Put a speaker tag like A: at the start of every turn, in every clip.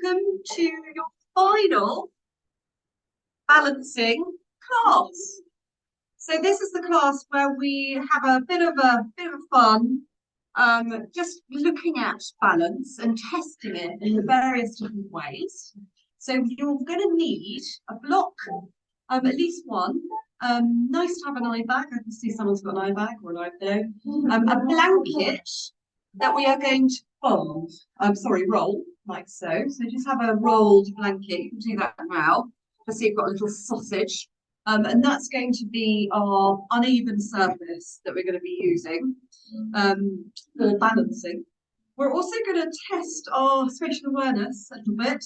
A: welcome to your final balancing class. So this is the class where we have a bit of fun, just looking at balance and testing it in the various different ways. So you're going to need a block, at least one. Nice to have an eye bag. I can see someone's got an eye bag or an eye pillow. A blanket that we are going to fold. Roll like so. So just have a rolled blanket. You can do that now. Just so you've got a little sausage. And that's going to be our uneven surface that we're going to be using for balancing. We're also going to test our spatial awareness a little bit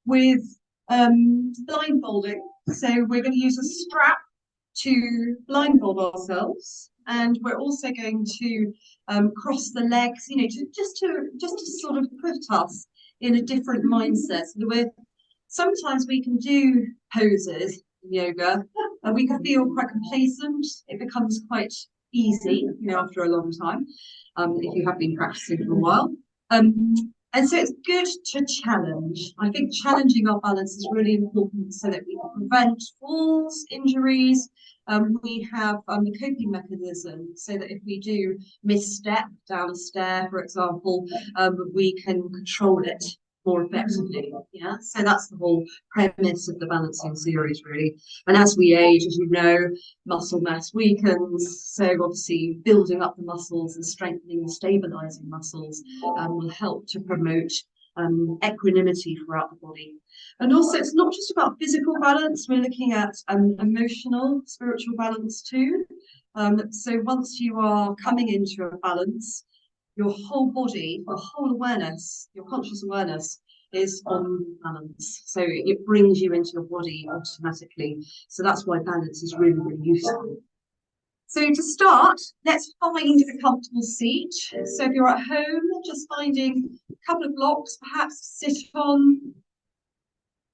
A: with blindfolding. So we're going to use a strap to blindfold ourselves, and we're also going to cross the legs, you know, just to sort of put us in a different mindset. So sometimes we can do poses in yoga and we can feel quite complacent. It becomes quite easy, you know, after a long time, if you have been practicing for a while. And so it's good to challenge. I think challenging our balance is really important so that we can prevent falls, injuries. We have the coping mechanism so that if we do misstep down a stair, for example, we can control it more effectively. Yeah, so that's the whole premise of the balancing series, really. And as we age, as you know, muscle mass weakens. So obviously building up the muscles and strengthening and stabilizing muscles will help to promote equanimity throughout the body. And also, it's not just about physical balance, we're looking at emotional, spiritual balance too. So once you are coming into a balance, your whole body, your whole awareness, your conscious awareness is on balance. So it brings you into your body automatically. So that's why balance is really, really useful. So to start, let's find a comfortable seat. So if you're at home, just finding a couple of blocks, perhaps sit on.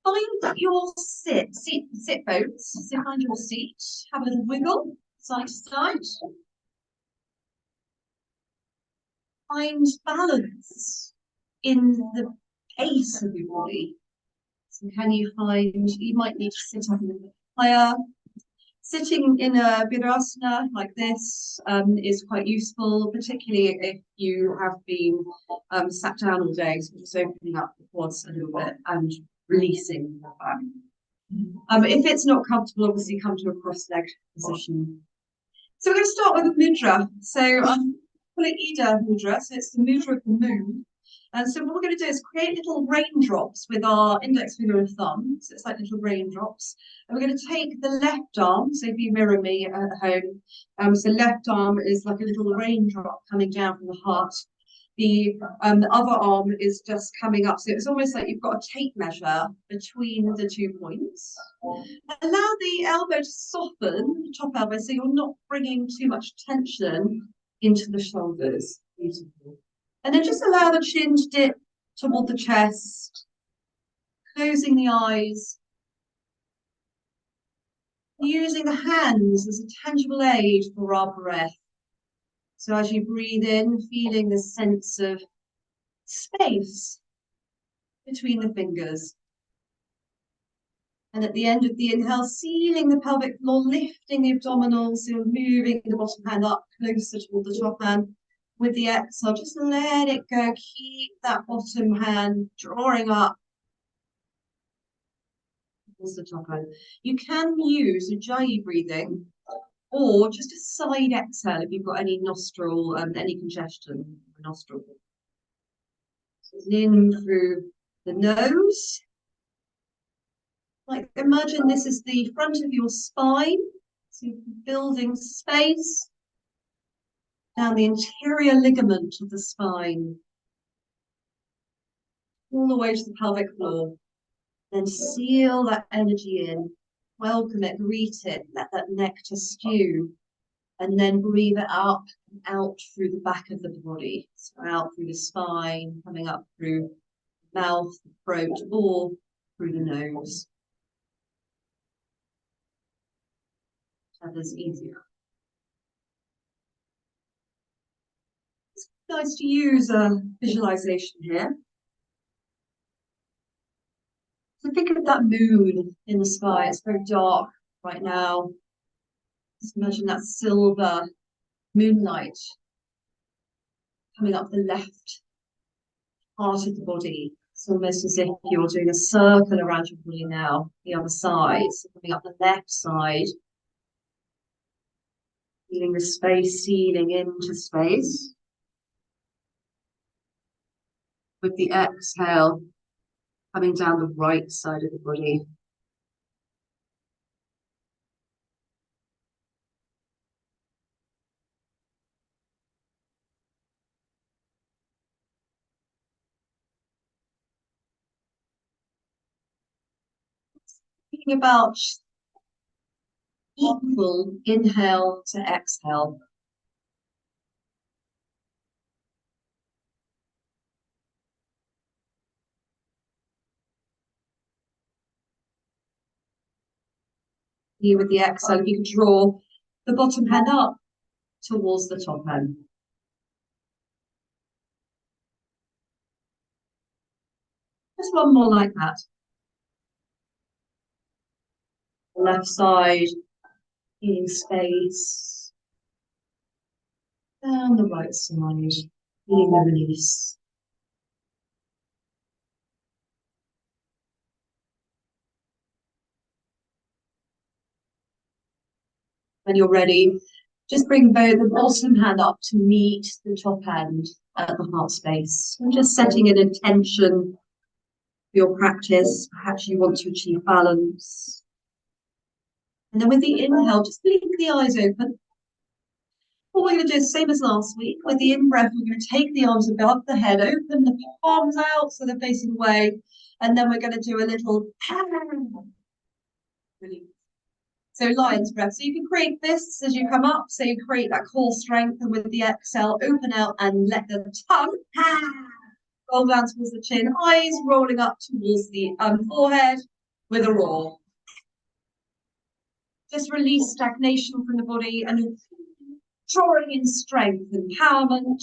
A: Find your sit bones. So find your seat. Have a little wiggle side to side. Find balance in the base of your body. So can you find, you might need to sit up a little bit higher. Sitting in a virasana like this is quite useful, particularly if you have been sat down all day, so just opening up the quads a little bit and releasing the back. If it's not comfortable, obviously come to a cross-legged position. So we're going to start with a mudra. So call it Ida mudra, so it's the mudra of the moon. And so what we're going to do is create little raindrops with our index finger and thumb. So it's like little raindrops. And we're going to take the left arm, so if you mirror me at home, so left arm is like a little raindrop coming down from the heart. The other arm is just coming up. So it's almost like you've got a tape measure between the 2 points. Allow the elbow to soften, the top elbow, so you're not bringing too much tension into the shoulders. Beautiful. And then just allow the chin to dip toward the chest, closing the eyes, using the hands as a tangible aid for our breath. So as you breathe in, feeling the sense of space between the fingers. And at the end of the inhale, sealing the pelvic floor, lifting the abdominals, so moving the bottom hand up closer toward the top hand. With the exhale, just let it go. Keep that bottom hand drawing up towards the top hand. You can use Ujjayi breathing or just a side exhale if you've got any nostril, any congestion in the nostril. So in through the nose. Like imagine this is the front of your spine. So you're building space down the interior ligament of the spine, all the way to the pelvic floor. Then seal that energy in, welcome it, greet it, let that nectar stew, and then breathe it up and out through the back of the body. So out through the spine, coming up through the mouth, the throat, or through the nose. Whatever's easier. It's nice to use a visualization here. So think of that moon in the sky. It's very dark right now. Just imagine that silver moonlight coming up the left part of the body. It's almost as if you're doing a circle around your body now, the other side. So coming up the left side, feeling the space sealing into space. With the exhale, coming down the right side of the body. Thinking about equal inhale to exhale. Here with the exhale, you can draw the bottom hand up towards the top hand. Just one more like that. Left side, feeling space. Down the right side, feeling the release. When you're ready, just bring both the bottom hand up to meet the top hand at the heart space. And just setting an intention for your practice. Perhaps you want to achieve balance. And then with the inhale, just blink the eyes open. What we're going to do is the same as last week. With the in-breath, we're going to take the arms above the head, open the palms out so they're facing away. And then we're going to do a little release. So lion's breath. So you can create fists as you come up. So you create that core strength, and with the exhale, open out and let the tongue roll down towards the chin, eyes rolling up towards the forehead with a roar. Just release stagnation from the body and drawing in strength, empowerment.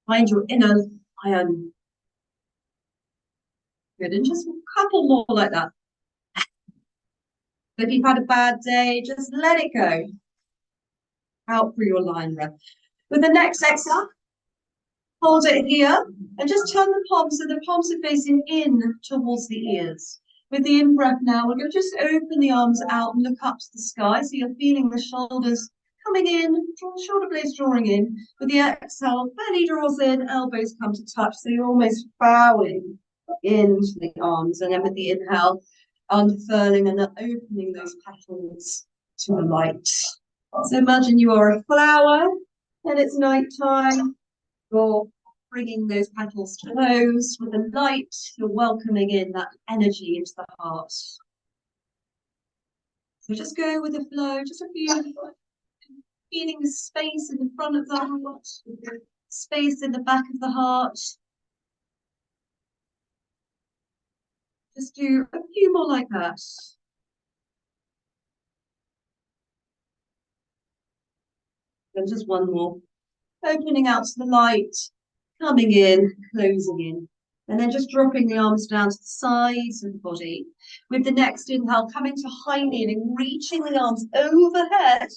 A: Find your inner lion. Good, and just a couple more like that. If you've had a bad day, just let it go. Out through your lion breath. With the next exhale, hold it here and just turn the palms so the palms are facing in towards the ears. With the in-breath now, we're going to just open the arms out and look up to the sky. So you're feeling the shoulders coming in, shoulder blades drawing in. With the exhale, belly draws in, elbows come to touch. So you're almost bowing into the arms. And then with the inhale, unfurling and opening those petals to the light. So imagine you are a flower and it's nighttime. You're bringing those petals close with the light. You're welcoming in that energy into the heart. So just go with the flow, just a few, feeling the space in the front of the heart, space in the back of the heart. Just do a few more like that. And just one more. Opening out to the light, coming in, closing in. And then just dropping the arms down to the sides of the body. With the next inhale, coming to high kneeling, reaching the arms overhead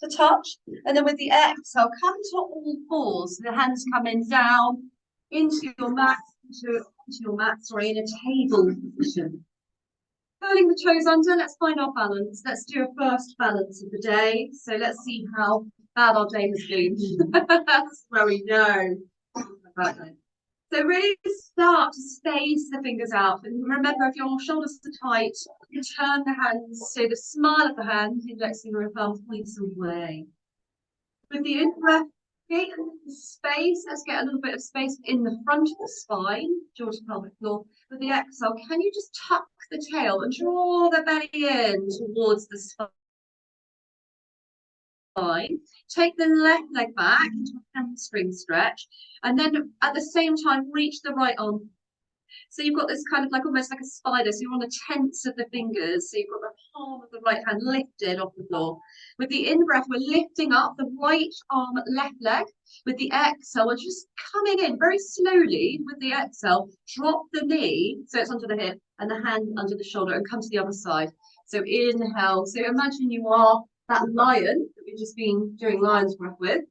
A: to touch. And then with the exhale, come to all fours. The hands coming down into your mat, into your mat, sorry, in a table position. Curling the toes under, let's find our balance. Let's do a first balance of the day. So let's see how bad our day has been. That's where we know. So really start to space the fingers out. And remember, if your shoulders are tight, you turn the hands, so the smile of the hand, index finger and thumb points away. With the in-breath, create a little space. Let's get a little bit of space in the front of the spine, jaw to pelvic floor. With the exhale, can you just tuck the tail and draw the belly in towards the spine? Take the left leg back into a hamstring stretch, and then at the same time, reach the right arm So you've got this kind of like almost like a spider. So you're on the tense of the fingers. So you've got the palm of the right hand lifted off the floor. With the in-breath, we're lifting up the right arm, left leg. With the exhale, we're just coming in very slowly. With the exhale, drop the knee, so it's under the hip, and the hand under the shoulder, and come to the other side. So inhale. So imagine you are that lion that we've just been doing lion's breath with,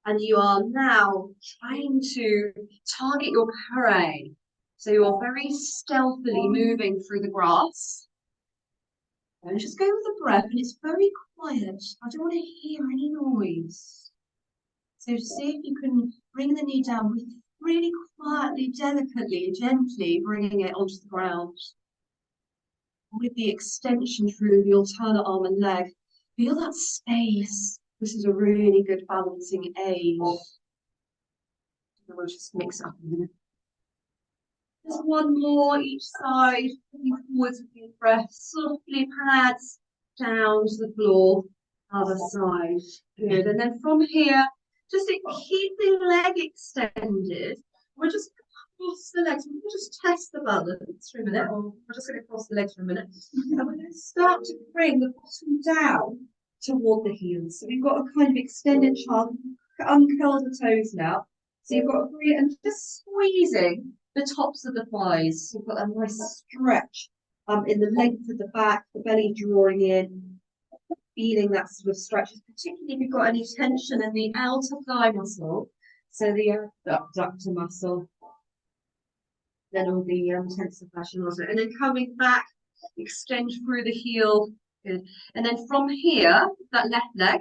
A: and you are now trying to target your prey. So you're very stealthily moving through the grass. And just go with the breath, and it's very quiet. I don't want to hear any noise. So see if you can bring the knee down with really quietly, delicately, gently bringing it onto the ground. With the extension through the alternate arm and leg, feel that space. This is a really good balancing aid. We'll just mix it up a minute. Just one more each side, looking forwards with your breath, softly pads down to the floor, other side. Good. And then from here, just keep the leg extended. We're just cross the legs. We'll just test the balance for a minute, or we're just going to cross the legs for a minute. And we're going to start to bring the bottom down toward the heels. So we've got a kind of extended chunk, uncurl the toes now. So you've got a breathe and just squeezing the tops of the thighs. So you've got a nice stretch in the length of the back, the belly drawing in, feeling that sort of stretch, particularly if you've got any tension in the outer thigh muscle, so the abductor muscle, then all the tensor fascia muscle, and then coming back, extend through the heel. Good. And then from here, that left leg,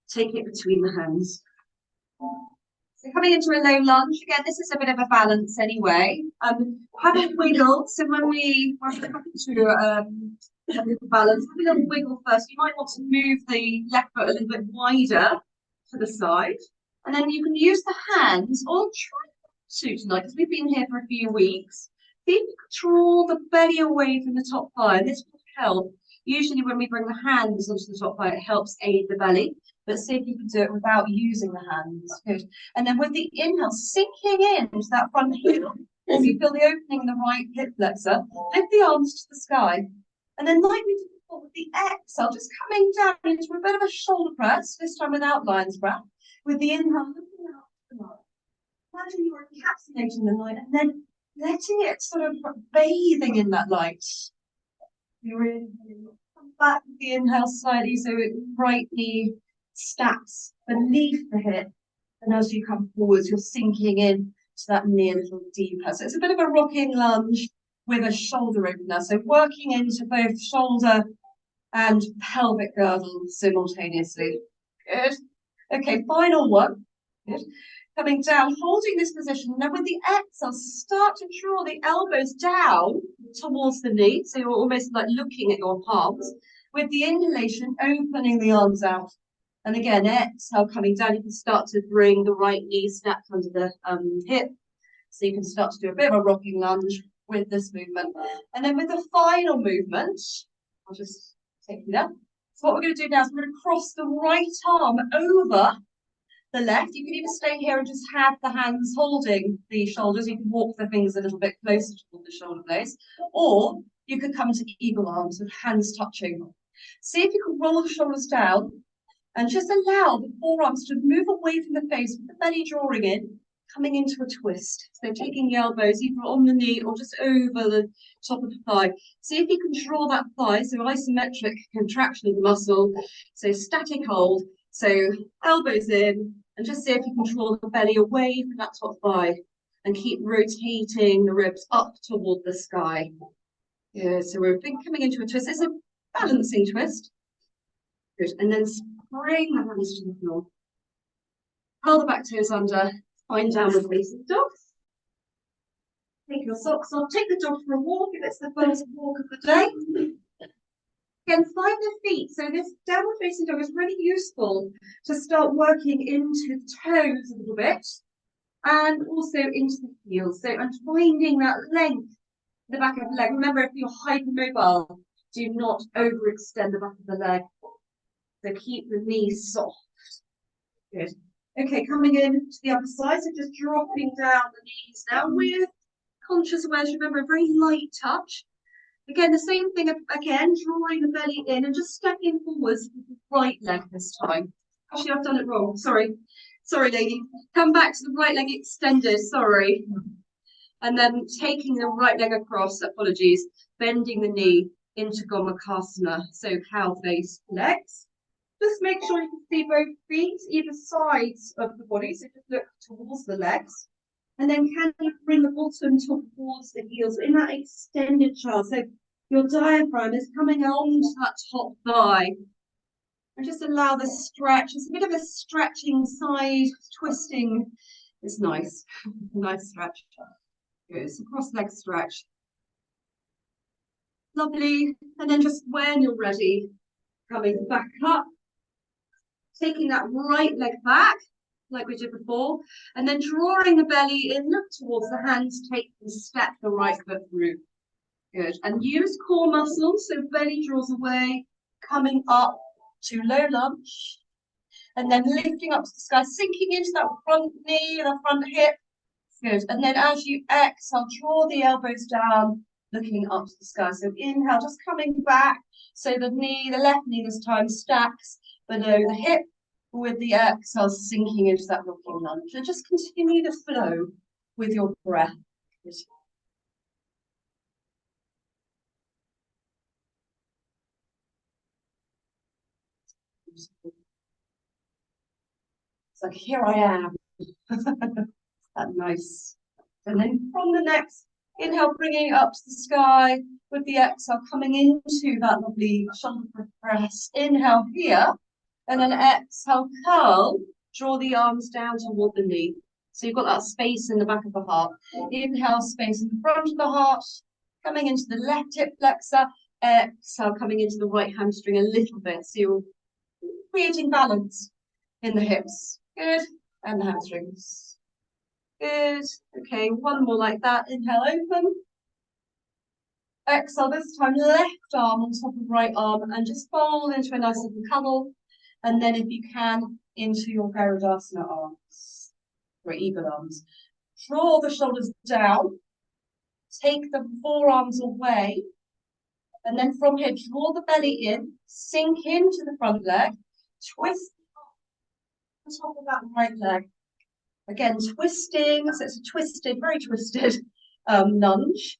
A: take it between the hands. So coming into a low lunge, again, this is a bit of a balance anyway. Have a wiggle. So when we're coming to balance, have a little wiggle first. You might want to move the left foot a little bit wider to the side. And then you can use the hands, or try to tonight, because we've been here for a few weeks. See if you can draw the belly away from the top thigh. And this will help. Usually when we bring the hands onto the top thigh, it helps aid the belly. But see if you can do it without using the hands. Good. And then with the inhale, sinking into that front heel. As you feel the opening in the right hip flexor, lift the arms to the sky. And then like we did before with the exhale, just coming down into a bit of a shoulder press, this time without lion's breath. With the inhale, looking out to the night. Imagine you're encapsulating the light and then letting it sort of bathing in that light. You really come back with the inhale slightly, so it right knee stacks beneath the hip, and as you come forwards, you're sinking in to that knee a little deeper. So it's a bit of a rocking lunge with a shoulder opener. So working into both shoulder and pelvic girdle simultaneously. Good. Okay, final one. Good. Coming down, holding this position. Now with the exhale, start to draw the elbows down towards the knee. So you're almost like looking at your palms. With the inhalation, opening the arms out. And again, exhale, coming down, you can start to bring the right knee snapped under the hip. So you can start to do a bit of a rocking lunge with this movement. And then with the final movement, I'll just take you there. So what we're going to do now is we're going to cross the right arm over the left. You can either stay here and just have the hands holding the shoulders. You can walk the fingers a little bit closer to the shoulder blades. Or you could come to eagle arms with hands touching. See if you can roll the shoulders down and just allow the forearms to move away from the face with the belly drawing in, coming into a twist. So taking the elbows either on the knee or just over the top of the thigh. See if you can draw that thigh, so isometric contraction of the muscle. So static hold. So elbows in, and just see if you can draw the belly away from that top thigh and keep rotating the ribs up toward the sky. Yeah, so we're coming into a twist. It's a balancing twist. Good. And then bring the hands to the floor. Curl the back toes under. Find downward facing dog. Take your socks off. Take the dog for a walk if it's the first walk of the day. Again, find the feet. So this downward facing dog is really useful to start working into the toes a little bit and also into the heels. So and finding that length in the back of the leg. Remember, if you're hypermobile, do not overextend the back of the leg. So keep the knees soft. Good. Okay, coming in to the other side. So just dropping down the knees now with conscious awareness, remember, a very light touch. Again, the same thing, again, drawing the belly in and just stepping forwards with the right leg this time. Actually, I've done it wrong, sorry. Sorry, lady. Come back to the right leg extended, sorry. And then taking the right leg across, apologies, bending the knee into Gomukhasana, so cow face legs. Just make sure you can see both feet, either sides of the body, so just look towards the legs. And then can you bring the bottom towards the heels in that extended child? So your diaphragm is coming onto that top thigh. And just allow the stretch. It's a bit of a stretching side, twisting. It's nice. Nice stretch. Good. So cross leg stretch. Lovely. And then just when you're ready, coming back up. Taking that right leg back, like we did before, and then drawing the belly in, look towards the hands, take and step the right foot through. Good. And use core muscles, so belly draws away, coming up to low lunge, and then lifting up to the sky, sinking into that front knee and the front hip. Good. And then as you exhale, draw the elbows down, looking up to the sky. So inhale, just coming back, so the knee, the left knee this time, stacks below the hip, with the exhale sinking into that rocking lunge. And just continue to flow with your breath. It's like, here I am. That's nice. And then from the next inhale, bringing it up to the sky, with the exhale coming into that lovely shoulder press. Inhale here. And then exhale, curl, draw the arms down toward the knee. So you've got that space in the back of the heart. Inhale, space in the front of the heart, coming into the left hip flexor. Exhale, coming into the right hamstring a little bit. So you're creating balance in the hips. Good. And the hamstrings. Good. Okay, one more like that. Inhale, open. Exhale, this time left arm on top of right arm and just fold into a nice little cuddle. And then if you can, into your Garudasana arms, or eagle arms. Draw the shoulders down, take the forearms away, and then from here, draw the belly in, sink into the front leg, twist on top of that right leg. Again, twisting, so it's a twisted, very twisted lunge.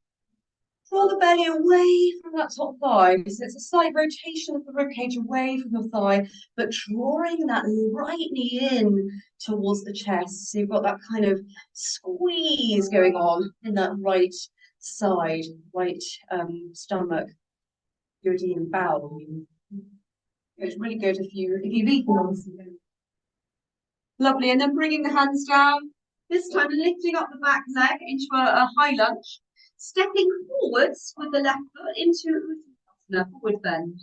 A: Draw the belly away from that top thigh. So it's a slight rotation of the ribcage away from the thigh, but drawing that right knee in towards the chest. So you've got that kind of squeeze going on in that right side, right stomach, duodenum bowel. It's really good if you've eaten on something. Lovely. And then bringing the hands down. This time lifting up the back leg into a high lunge. Stepping forwards with the left foot into Uttanasana, forward bend.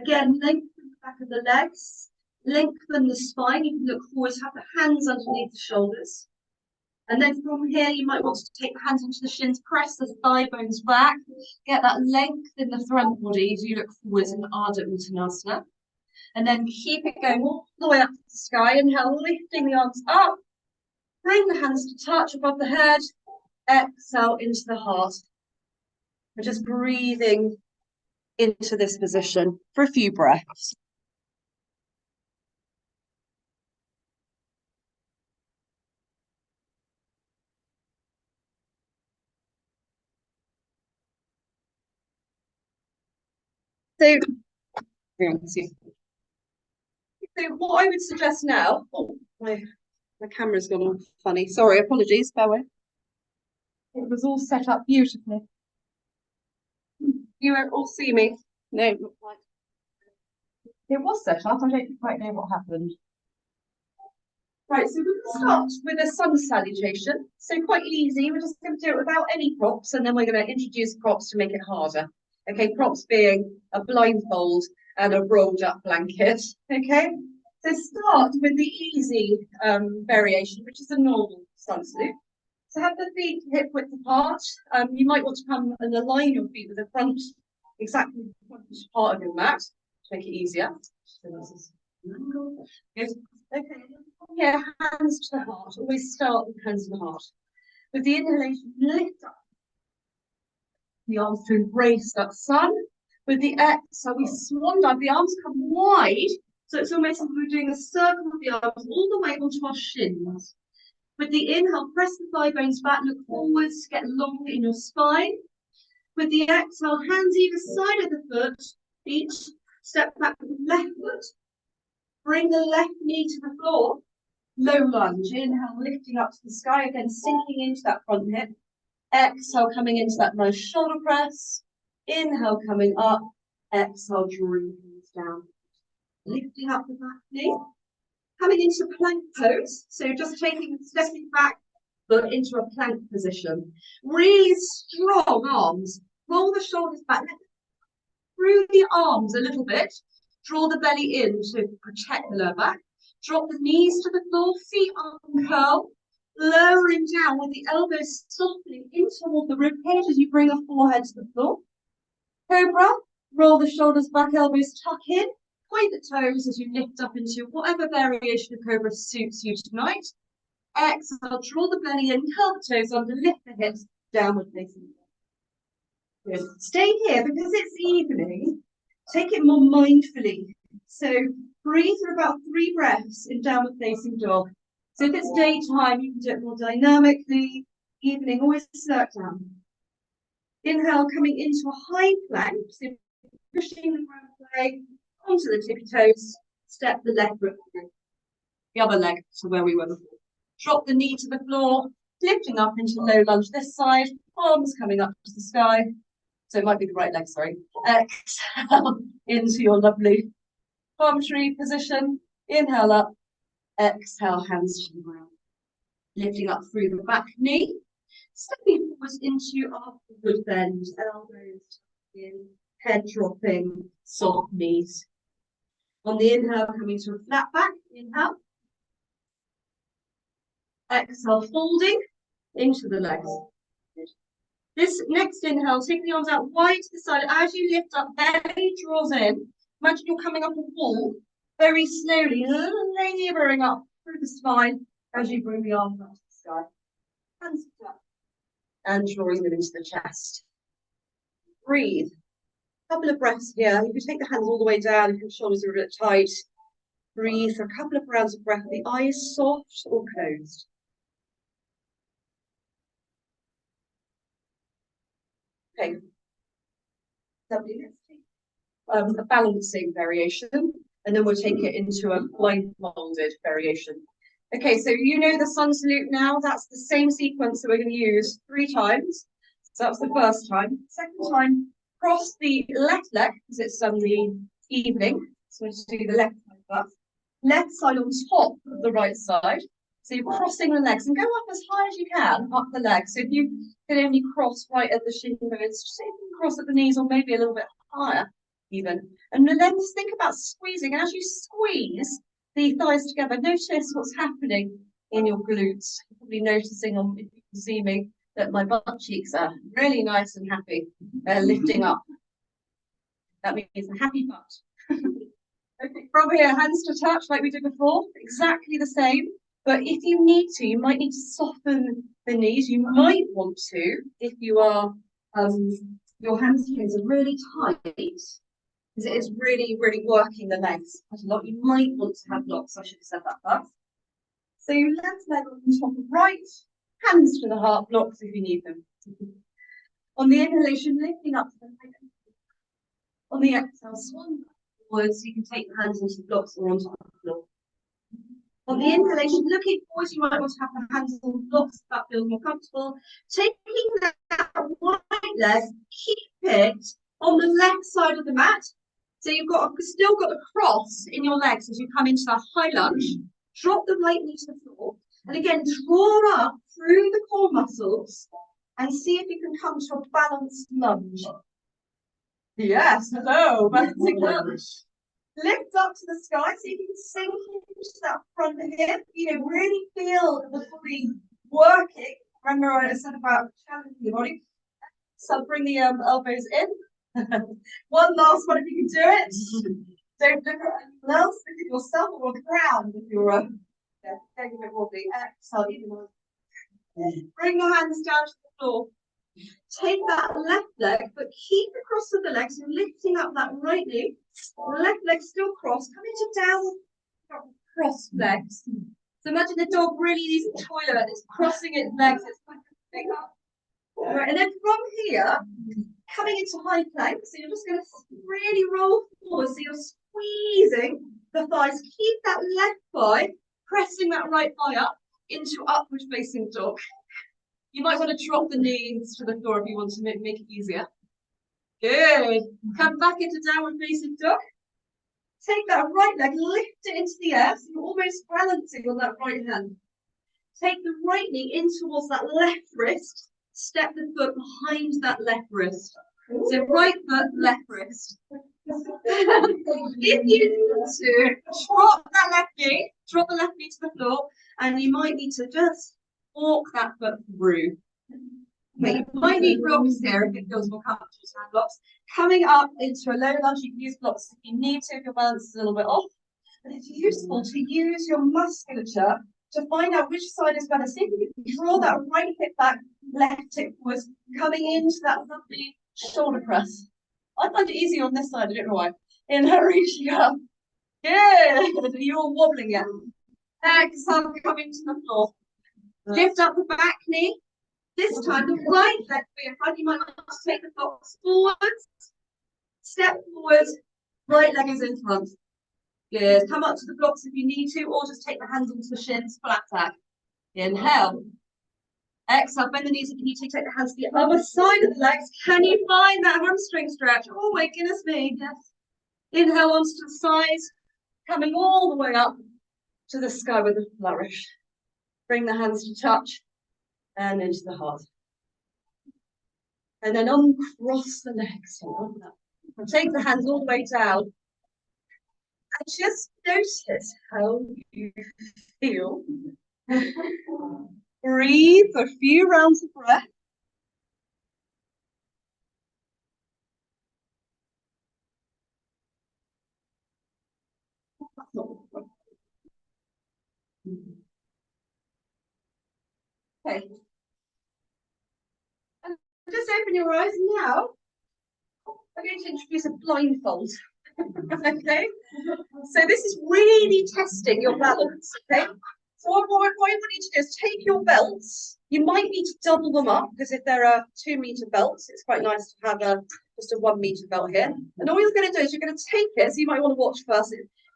A: Again, lengthen the back of the legs, lengthen the spine. You can look forwards, have the hands underneath the shoulders. And then from here, you might want to take the hands onto the shins, press the thigh bones back, get that length in the front body as you look forwards in Ardha Uttanasana. And then keep it going all the way up to the sky. Inhale, lifting the arms up. Bring the hands to touch above the head. Exhale into the heart. And just breathing into this position for a few breaths. So what I would suggest now, oh, my camera's gone all funny. Sorry, apologies, bear with. It was all set up beautifully. You won't all see me. No, not quite. It was set up. I don't quite know what happened. Right, so we're going to start with a sun salutation. So quite easy. We're just going to do it without any props, and then we're going to introduce props to make it harder. Okay, props being a blindfold and a rolled up blanket. Okay, so start with the easy variation, which is a normal sun salute. So have the feet hip width apart. You might want to come and align your feet with the front, exactly the front part of your mat to make it easier. Good. Okay, yeah, hands to the heart. Always start with hands to the heart. With the inhalation, lift up the arms to embrace that sun. With the exhale, we swan dive, the arms come wide. So it's almost as if we're doing a circle of the arms all the way onto our shins. With the inhale, press the thigh bones back, look forwards, get long in your spine. With the exhale, hands either side of the foot, each step back with the left foot. Bring the left knee to the floor. Low lunge, inhale, lifting up to the sky, again, sinking into that front hip. Exhale, coming into that nice shoulder press. Inhale, coming up. Exhale, drawing things down. Lifting up the back knee. Coming into plank pose. So just stepping back, but into a plank position. Really strong arms. Roll the shoulders back. Through the arms a little bit. Draw the belly in to protect the lower back. Drop the knees to the floor, feet uncurl, lowering down with the elbows softening in toward the ribcage as you bring the forehead to the floor. Cobra, roll the shoulders back, elbows tuck in, point the toes as you lift up into whatever variation of Cobra suits you tonight. Exhale, draw the belly in, curl the toes under, lift the hips, downward facing. Good. Stay here because it's evening. Take it more mindfully. So breathe for about 3 breaths in downward facing dog. So if it's daytime, you can do it more dynamically. Evening, always slow it down. Inhale, coming into a high plank. So pushing the front leg onto the tippy toes. Step the left foot, the other leg to where we were before. Drop the knee to the floor, lifting up into low lunge this side. Arms coming up to the sky. So it might be the right leg, sorry. Exhale into your lovely palm tree position. Inhale up. Exhale, hands to the ground. Lifting up through the back knee. Stepping forwards into our forward bend. Elbows in, head dropping, soft knees. On the inhale, coming to a flat back. Inhale. Exhale, folding into the legs. This next inhale, take the arms out wide to the side. As you lift up, belly draws in. Imagine you're coming up a wall, very slowly, labouring up through the spine as you bring the arms up to the sky. Hands up and drawing them into the chest. Breathe. A couple of breaths here. You can take the hands all the way down if your shoulders are a bit tight. Breathe for a couple of rounds of breath. The eyes soft or closed. Okay. Lovely. Let's take a balancing variation, and then we'll take it into a blindfolded variation. Okay, so you know the sun salute now. That's the same sequence that we're going to use 3 times. So that's the first time. Second time, cross the left leg because it's the evening. So we'll just do the left side first. Left side on top of the right side. So you're crossing the legs and go up as high as you can up the legs. So if you can only cross right at the shin bones, see if you can cross at the knees or maybe a little bit higher even. And then just think about squeezing. And as you squeeze the thighs together, notice what's happening in your glutes. You're probably noticing if you can see me that my butt cheeks are really nice and happy. They're lifting up. That means a happy butt. Okay, from here, hands to touch like we did before, exactly the same. But if you need to, you might need to soften the knees. You might want to, if you are, your hamstrings are really tight, because it is really, really working the legs quite a lot. You might want to have blocks. I should have said that first. So your left leg on top of right, hands to the heart, blocks if you need them. On the inhalation, lifting up to the leg. On the exhale, swan forwards. You can take the hands into the blocks or onto the floor. On the inhalation, looking forwards, you might want to have the hands on the blocks if that feels more comfortable. Taking that right leg, keep it on the left side of the mat. So you've still got the cross in your legs as you come into that high lunge. Drop the right knee to the floor. And again, draw up through the core muscles and see if you can come to a balanced lunge. Yes, hello, balancing lunge. Lift up to the sky, see if you can sink into that front hip. Really feel the body working. Remember what I said about challenging the body? So bring the elbows in. One last one if you can do it. Don't look at anyone else, look at yourself or on the ground if you're getting a bit wobbly. Exhale, even more. Bring your hands down to the floor. Take that left leg, but keep the cross of the legs, lifting up that right knee. Left leg still crossed, come into downward cross legs. So imagine the dog really needs a toilet, it's crossing its legs, it's big up. Right, and then from here, coming into high plank, so you're just going to really roll forward, so you're squeezing the thighs, keep that left thigh, pressing that right thigh up into upward facing dog. You might want to drop the knees to the floor if you want to make it easier. Good. Come back into downward facing dog. Take that right leg, lift it into the air, so you're almost balancing on that right hand. Take the right knee in towards that left wrist, step the foot behind that left wrist. So right foot, left wrist. If you need to, drop that left knee, drop the left knee to the floor, and you might need to just walk that foot through. Okay, you might need blocks here if it feels more comfortable to have blocks. Coming up into a low lunge, you can use blocks if you need to, if your balance is a little bit off. But it's useful to use your musculature to find out which side is better. See if you can draw that right hip back, left hip forwards, coming into that lovely shoulder press. I find it easy on this side, I don't know why. Inhale, reaching up. Good. You're wobbling yet. Exhale, coming to the floor. Lift up the back knee. This time, the right leg for your front. You might want to take the box forwards. Step forward. Right leg is in front. Good. Come up to the blocks if you need to, or just take the hands onto the shins, flat back. Inhale. Exhale, bend the knees if you need to. Take the hands to the other side of the legs. Can you find that hamstring stretch? Oh my goodness me. Yes. Inhale onto the sides, coming all the way up to the sky with a flourish. Bring the hands to touch and into the heart. And then uncross the legs. And take the hands all the way down. And just notice how you feel. Breathe for a few rounds of breath. Okay. And just open your eyes now. I'm going to introduce a blindfold. Okay. So this is really testing your balance. Okay. So what I want you to do is take your belts. You might need to double them up because if there are 2-meter belts, it's quite nice to have just a 1-meter belt here. And all you're going to do is you're going to take it. So you might want to watch first.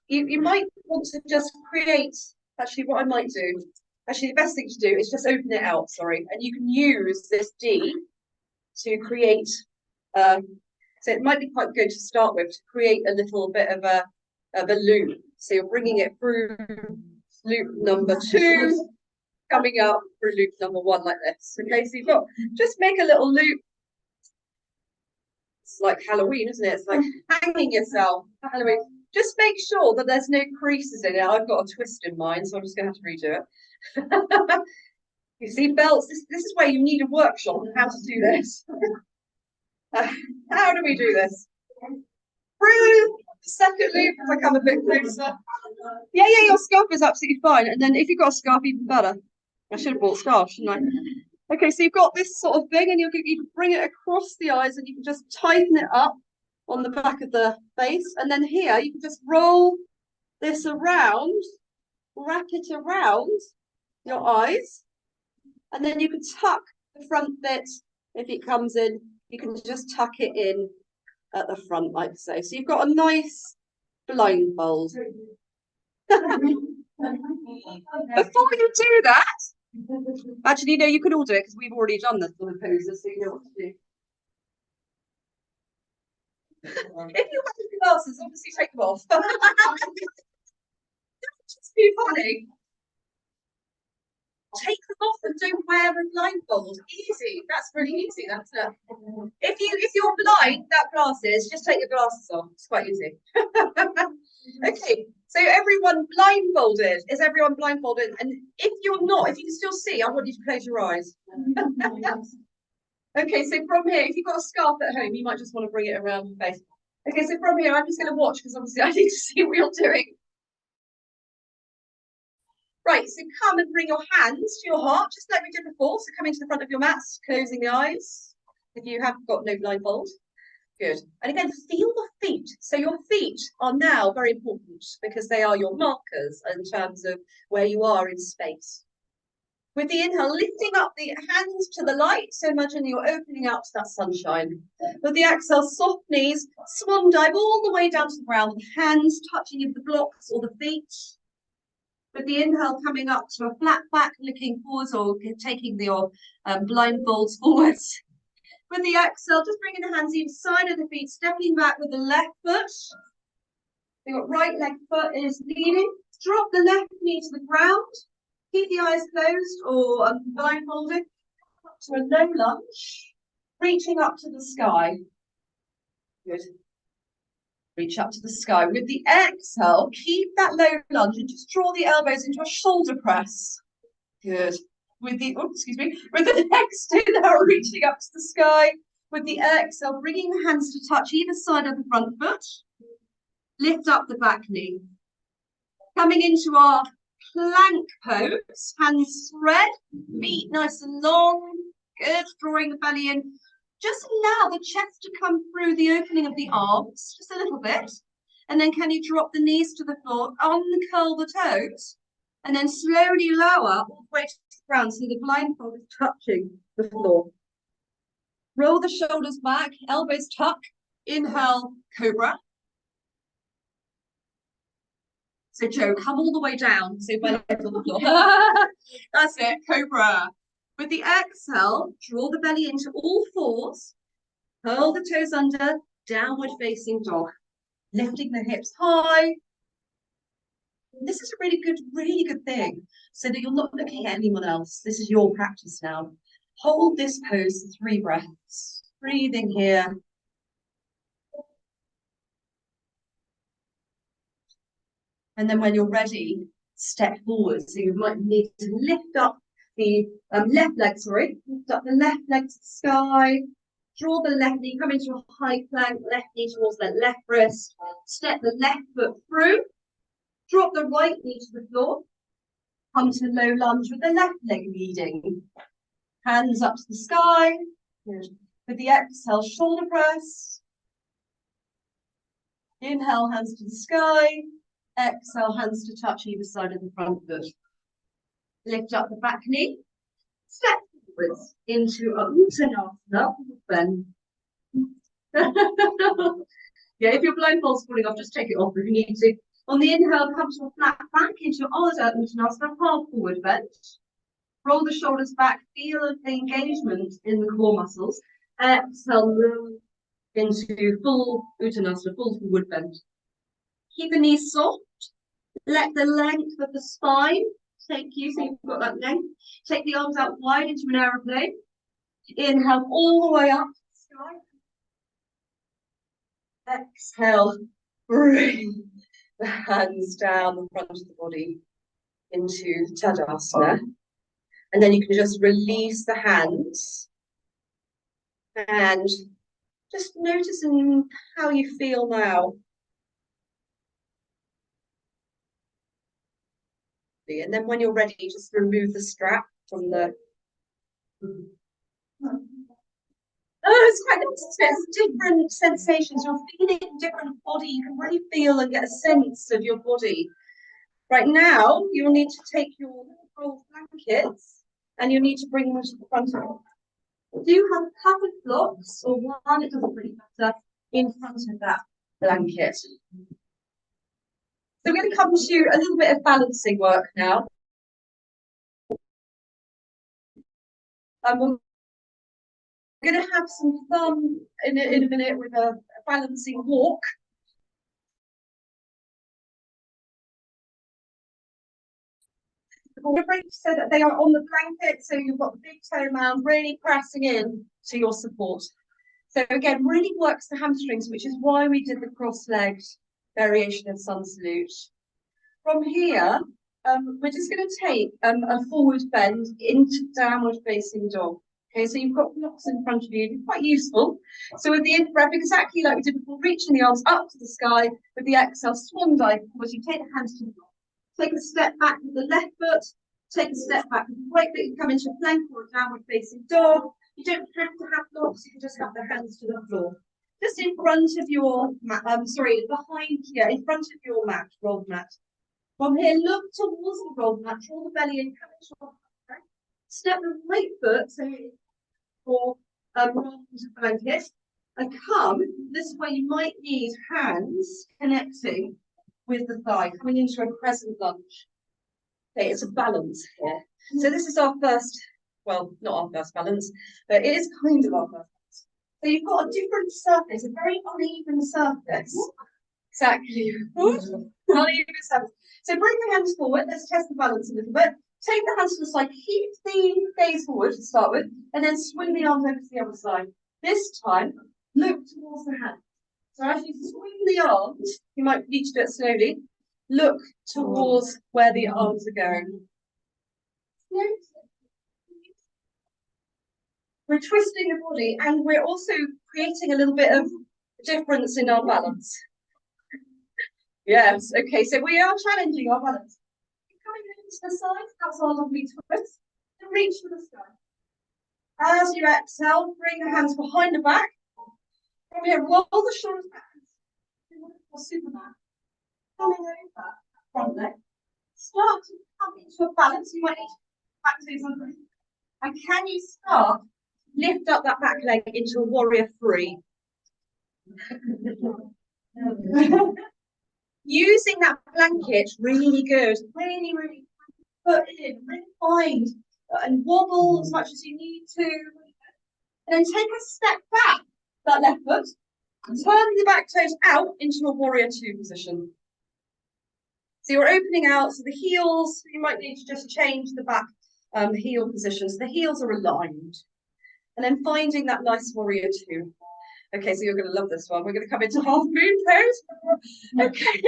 A: You might want to just create. Actually, what I might do. Actually, the best thing to do is just open it out. Sorry, and you can use this D to create. So it might be quite good to start with to create a little bit of a loop. So you're bringing it through loop number 2, coming up through loop number 1 like this. Okay, so you've got, just make a little loop. It's like Halloween, isn't it? It's like hanging yourself for Halloween. Just make sure that there's no creases in it. I've got a twist in mine, so I'm just going to have to redo it. You see, belts, this is where you need a workshop on how to do this. How do we do this? Through the second loop, if I come a bit closer. Yeah, your scarf is absolutely fine. And then if you've got a scarf, even better. I should have bought a scarf, shouldn't I? Okay, so you've got this sort of thing, and you can bring it across the eyes, and you can just tighten it up on the back of the face. And then here, you can just roll this around, wrap it around your eyes. And then you can tuck the front bit if it comes in. You can just tuck it in at the front like so. So you've got a nice blindfold. Before you do that, actually, no, you can all do it because we've already done this on the poses, so you know what to do. If you have your glasses, obviously take them off. Just be funny. Take them off and don't wear a blindfold. Easy. That's really easy. That's it. If you're blind without glasses, just take your glasses off. It's quite easy. Okay. So everyone blindfolded. Is everyone blindfolded? And if you're not, if you can still see, I want you to close your eyes. Okay. So from here, if you've got a scarf at home, you might just want to bring it around your face. Okay. So from here, I'm just going to watch because obviously I need to see what you're doing.
B: Right, so come and bring your hands to your heart, just like we did before. So coming to the front of your mats, closing the eyes. If you have got no blindfold. Good. And again, feel the feet. So your feet are now very important because they are your markers in terms of where you are in space. With the inhale, lifting up the hands to the light. So imagine you're opening out to that sunshine. With the exhale, soft knees, swan dive all the way down to the ground with hands touching the blocks or the feet. With the inhale, coming up to a flat back, looking forwards or taking your blindfolds forwards. With the exhale, just bringing the hands either side of the feet, stepping back with the left foot. Your right leg foot is leading. Drop the left knee to the ground. Keep the eyes closed or blindfolded. Up to a low lunge. Reaching up to the sky. Good. Reach up to the sky. With the exhale, keep that low lunge and just draw the elbows into a shoulder press. Good. With the, with the next inhale, reaching up to the sky. With the exhale, bringing the hands to touch either side of the front foot. Lift up the back knee. Coming into our plank pose, hands spread, feet nice and long. Good, drawing the belly in. Just allow the chest to come through the opening of the arms, just a little bit. And then can you drop the knees to the floor, uncurl the toes, and then slowly lower all the way to the ground so the blindfold is touching the floor. Roll the shoulders back, elbows tuck, inhale, cobra. So Joe, come all the way down, so my legs on the floor. That's it, cobra. With the exhale, draw the belly into all fours, curl the toes under, downward facing dog. Lifting the hips high. This is a really good thing, so that you're not looking at anyone else. This is your practice now. Hold this pose for 3 breaths. Breathing here. And then when you're ready, step forward. So you might need to lift up the left leg, lift up the left leg to the sky. Draw the left knee, come into a high plank, left knee towards that left wrist. Step the left foot through. Drop the right knee to the floor. Come to low lunge with the left leg leading. Hands up to the sky. Good. With the exhale, shoulder press. Inhale, hands to the sky. Exhale, hands to touch either side of the front foot. Lift up the back knee. Step forwards into a Uttanasana bend. Yeah, if your blindfold's falling off, just take it off if you need to. On the inhale, come to a flat back into Ardha Uttanasana, half forward bend. Roll the shoulders back, feel the engagement in the core muscles. Exhale, into full Uttanasana, full forward bend. Keep the knees soft. Let the length of the spine take you, so you've got that length. Take the arms out wide into an aeroplane. Inhale all the way up to the sky. Exhale, bring the hands down the front of the body into Tadasana. And then you can just release the hands. And just noticing how you feel now. And then when you're ready, just remove the strap from the... Oh, it's quite nice. It's different sensations. You're feeling a different body. You can really feel and get a sense of your body. Right now, you'll need to take your roll blankets and you need to bring them to the front of you. Do have a couple of blocks or one, it doesn't really matter, in front of that blanket. So we're going to come to a little bit of balancing work now. We're going to have some fun in a minute with a balancing walk. We're going to so that they are on the blanket, so you've got the big toe mound really pressing in to your support. So again, really works the hamstrings, which is why we did the cross-legged variation of sun salute. From here, we're just going to take a forward bend into downward facing dog. Okay, so you've got blocks in front of you, quite useful. So with the in-breath, exactly like we did before, reaching the arms up to the sky. With the exhale, swan dive forward. You take the hands to the floor. Take a step back with the left foot. Take a step back with the right foot. You come into a plank or a downward facing dog. You don't have to have blocks. You can just have the hands to the floor. Just in front of your mat. Behind here, in front of your mat, rolled mat. From here, look towards the rolled mat. Draw the belly in. Come into your back. Step the right foot. So for rolled blanket. And come. This way, you might need hands connecting with the thigh, coming into a crescent lunge. Okay, it's a balance here. So this is our first, well, not our first balance, but it is kind of our first balance. So you've got a different surface, a very uneven surface. Exactly. Uneven surface. So bring the hands forward. Let's test the balance a little bit. Take the hands to the side. Keep the gaze forward to start with, and then swing the arms over to the other side. This time, look towards the hand. So as you swing the arms, you might need to do it slowly. Look towards where the arms are going. We're twisting the body and we're also creating a little bit of difference in our balance. Yes, okay, so we are challenging our balance. Coming into the side, that's our lovely twist. And reach for the sky. As you exhale, bring the hands behind the back. From here, roll the shoulders back. Or Superman. Coming over, front leg. Start to come into a balance. You might need to back toes under. And can you start to lift up that back leg into a warrior three? Using that blanket, really good. Really, really put in, really find and wobble as much as you need to. And then take a step back, that left foot. Turn the back toes out into a warrior two position. So you're opening out, so the heels, you might need to just change the back heel position. So the heels are aligned. And then finding that nice warrior two. Okay, so you're going to love this one. We're going to come into half moon pose. Okay,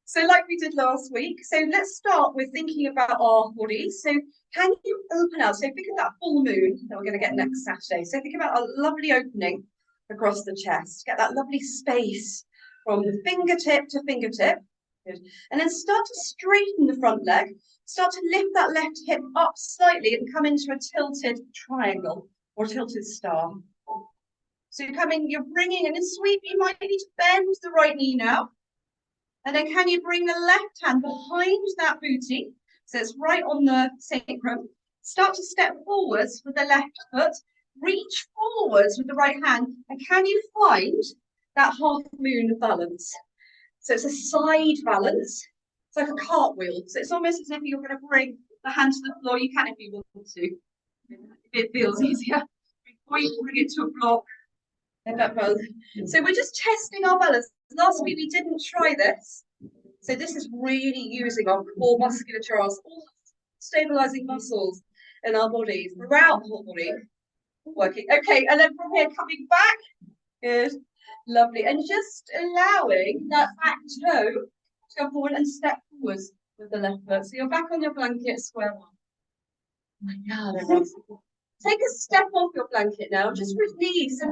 B: so like we did last week. So let's start with thinking about our bodies. So can you open out? So think of that full moon that we're going to get next Saturday. So think about a lovely opening across the chest. Get that lovely space from the fingertip to fingertip. Good. And then start to straighten the front leg. Start to lift that left hip up slightly and come into a tilted triangle or tilted star. So you're bringing in a sweep. You might need to bend the right knee now. And then can you bring the left hand behind that booty? So it's right on the sacrum. Start to step forwards with the left foot. Reach forwards with the right hand. And can you find that half moon balance? So it's a side balance. It's like a cartwheel. So it's almost as if you're going to bring the hand to the floor. You can if you want to. If it feels easier. Before you bring it to a block. So we're just testing our balance. Last week we didn't try this. So this is really using our core musculature, all stabilizing muscles in our body, throughout the whole body. Working. Okay, and then from here coming back. Good. Lovely. And just allowing that back toe to go forward and step forwards with the left foot. So you're back on your blanket, square one. Oh my God, everyone's... Take a step off your blanket now. Just release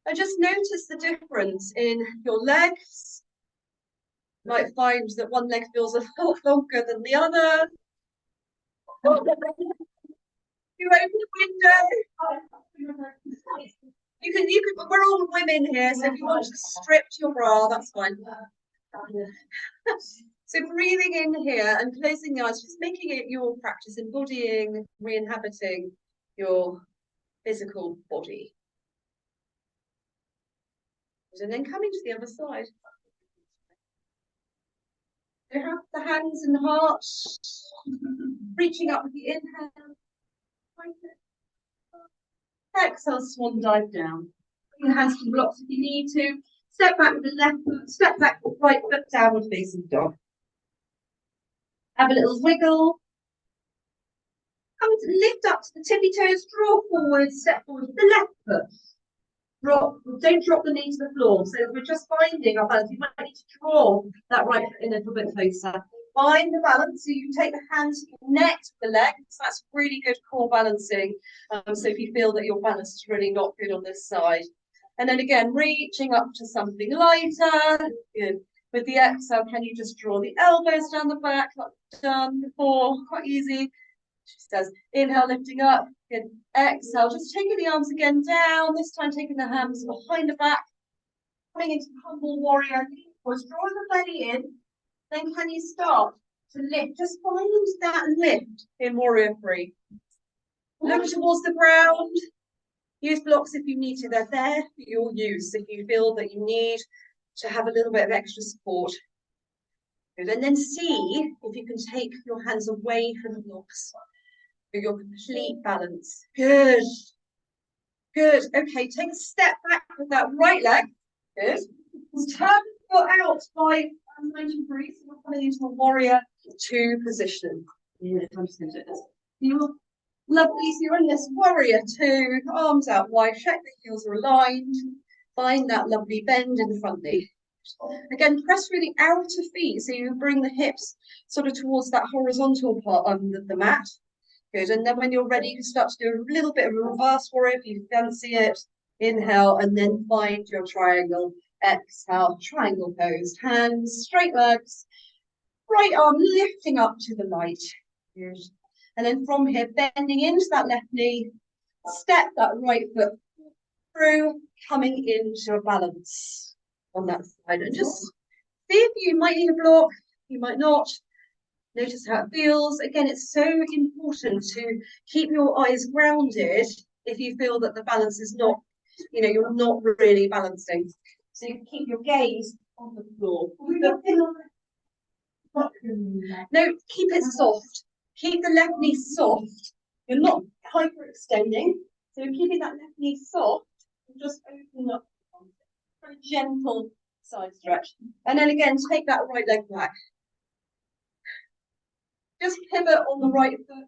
B: and just notice the difference in your legs. You might find that one leg feels a lot longer than the other. You open the window. You can, we're all women here, so if you want to strip your bra, that's fine. So breathing in here and closing the eyes, just making it your practice, embodying, re-inhabiting your physical body. And then coming to the other side. You have the hands and heart, reaching up with the inhale. Exhale, swan dive down. Bring the hands to the blocks if you need to. Step back with the left foot, step back with the right foot, downward facing dog. Have a little wiggle. Come to lift up to the tippy toes, draw forward, step forward with the left foot. Don't drop the knee to the floor. So we're just finding our balance. You might need to draw that right foot in a little bit closer. Find the balance. So you can take the hands, connect the legs. That's really good core balancing. So if you feel that your balance is really not good on this side. And then again, reaching up to something lighter. Good. With the exhale, can you just draw the elbows down the back, like done before? Quite easy. She says, inhale, lifting up. Good. Exhale, just taking the arms again down. This time taking the hands behind the back. Coming into humble warrior. Was drawing the belly in. Then can you start to lift? Just find that lift in warrior three. Look towards the ground. Use blocks if you need to. They're there for your use if you feel that you need to have a little bit of extra support. Good. And then see if you can take your hands away from the blocks for your complete balance. Good. Good. Okay, take a step back with that right leg. Good. Turn the foot out by 90 degrees. So we're coming into a warrior two position. Yeah, I'm just going to do this. You're lovely. So you're in this warrior two, arms out wide, check the heels are aligned. Find that lovely bend in the front knee. Again, press through the outer feet so you bring the hips sort of towards that horizontal part of the mat. Good. And then when you're ready, you can start to do a little bit of a reverse warrior if you fancy it. Inhale and then find your triangle. Exhale, triangle pose. Hands, straight legs. Right arm lifting up to the light. Good. And then from here, bending into that left knee. Step that right foot through, coming into a balance on that side. And just see if you might need a block, you might not. Notice how it feels. Again, it's so important to keep your eyes grounded if you feel that the balance is not, you're not really balancing. So you can keep your gaze on the floor. No, keep it soft. Keep the left knee soft. You're not hyperextending. So you're keeping that left knee soft and just opening up for a gentle side stretch. And then again, take that right leg back. Just pivot on the right foot.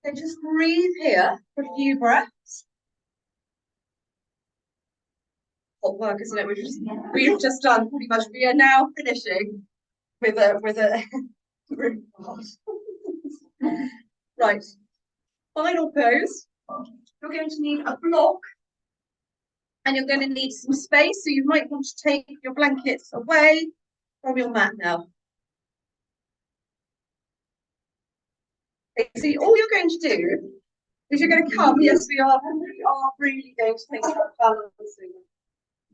B: Then just breathe here for a few breaths. Hot work, isn't it? We've just done pretty much. We are now finishing with a right. Final pose. You're going to need a block. And you're going to need some space, so you might want to take your blankets away from your mat now. Okay, so all you're going to do is you're going to come, yes, we are really going to think about balancing.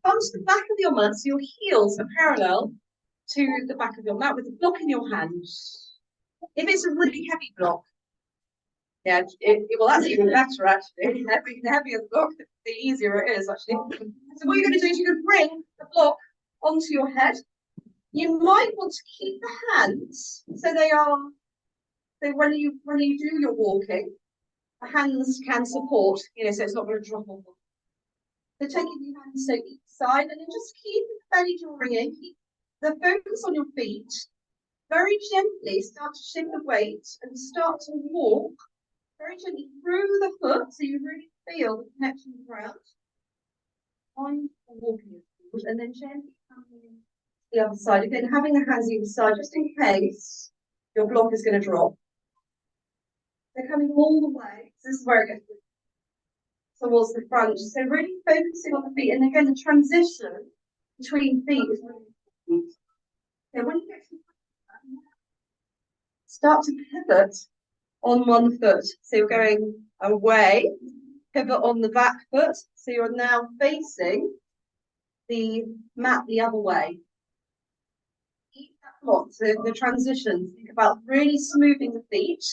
B: Come to the back of your mat, so your heels are parallel to the back of your mat with a block in your hand. If it's a really heavy block, yeah, well, that's even better, actually. The heavier the block, the easier it is, actually. So what you're going to do is you're going to bring the block onto your head. You might want to keep the hands so they are, so when you do your walking, the hands can support, so it's not going to drop off. So taking the hands so each side, and then just keep the belly drawing in. Keep the focus on your feet. Very gently start to shift the weight and start to walk very gently through the foot, so you really feel the connection with the ground. On walking, and then gently coming the other side. Again, having the hands either side, just in case your block is going to drop. They're coming all the way. This is where it gets towards the front. So really focusing on the feet, and again, the transition between feet is really important. So when you get to the front, start to pivot on one foot. So you're going away, pivot on the back foot. So you're now facing the mat the other way. Keep that block. So the transition, think about really smoothing the feet.